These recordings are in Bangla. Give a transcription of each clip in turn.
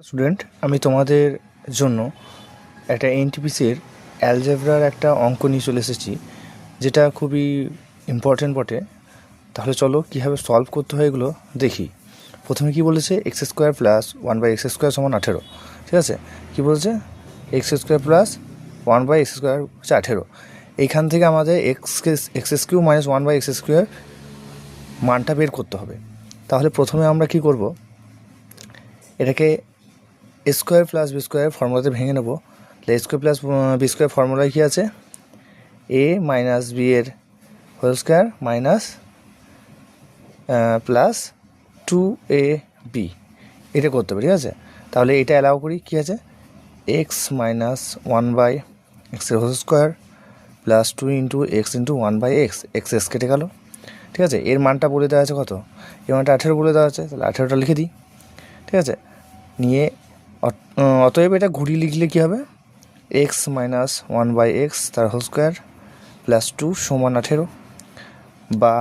স্টুডেন্ট, আমি তোমাদের জন্য একটা এনটিপিসির অ্যালজেব্রার একটা অঙ্ক নিয়ে চলে এসেছি, যেটা খুবই ইম্পর্টেন্ট বটে। তাহলে চলো কীভাবে সলভ করতে হয় এগুলো দেখি। প্রথমে কি বলেছে, x square plus one by x square সমান 18। ঠিক আছে, কী বলছে, x square plus one by x square হচ্ছে 18। এইখান থেকে আমাদের x cube minus one by x square মানটা বের করতে হবে। তাহলে প্রথমে আমরা কি করব, এটাকে a square plus b square ফর্মুলাতে ভেঙে নেব। তাহলে a square plus b square ফর্মুলায় কী আছে, এ মাইনাস বি এর whole square minus plus 2ab, এটা করতে হবে। ঠিক আছে, তাহলে এটা অ্যালাউ করি। কী আছে, এক্স মাইনাস ওয়ান বাই এক্সের whole square plus 2 into x into one by x, x কেটে গেল। ঠিক আছে, এর মানটা বলে দেওয়া আছে কত, এর মানটা 18 বলে দেওয়া আছে। তাহলে 18টা লিখে দিই। ঠিক আছে, নিয়ে অতএব এটা ঘুরিয়ে লিখলে কী হবে, x minus one by x তার হোল স্কোয়ার প্লাস 2 সমান 18, বা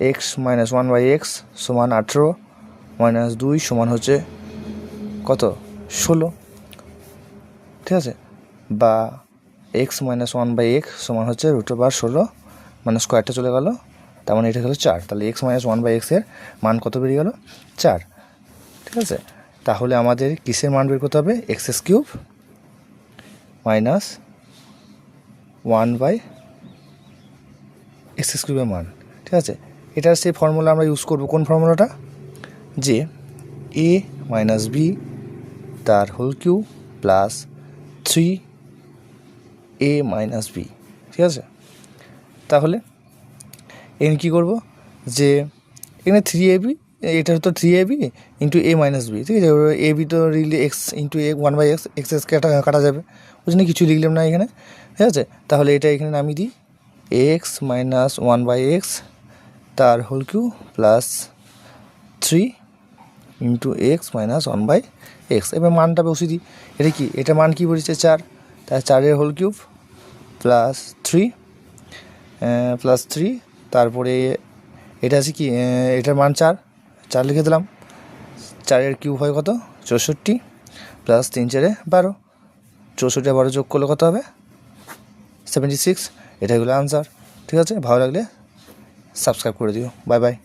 x minus one by x সমান 18 মাইনাস 2 সমান হচ্ছে কত, 16। ঠিক আছে, বা x minus one by x সমান হচ্ছে √16, মানে স্কোয়ারটা চলে গেল, তার মানে এটা হলো 4। তাহলে এক্স মাইনাস ওয়ান বাই এক্সের মান কত বেরিয়ে গেল, 4। ঠিক আছে, তাহলে আমাদের কিসের মান বের করতে হবে, x cube minus one by x কিউবের মান। ঠিক আছে, এটার সেই ফর্মুলা আমরা ইউজ করব। কোন ফর্মুলাটা, যে এ মাইনাস বি তার whole cube plus 3a minus b. ঠিক আছে, তাহলে এখানে কী করবো, যে এখানে 3ab, এটা হতো 3ab ইন্টু এ মাইনাস বি। ঠিক আছে, এ বি তো লিখলে x into a one by x, x কাটা যাবে, ওই জন্য কিছু লিখলাম না এখানে। ঠিক আছে, তাহলে এটা এখানে নামিয়ে দিই, x minus one by x তার whole cube plus 3 into x minus one by x. এবার মানটা বসিয়ে দিই। এটা কি, এটা মান কী বলেছে, 4, তার 4-এর হোল কিউব প্লাস 3 তারপরে এটা আছে কি, এটার মান 4 লিখে দিলাম। 4-এর কিউব হয় কত, 64 প্লাস 3×4 12, 64 12 যোগ করলে কত হবে, 76। এটাই হলো আনসার। ঠিক আছে, ভালো লাগলে সাবস্ক্রাইব করে দিও। Bye bye.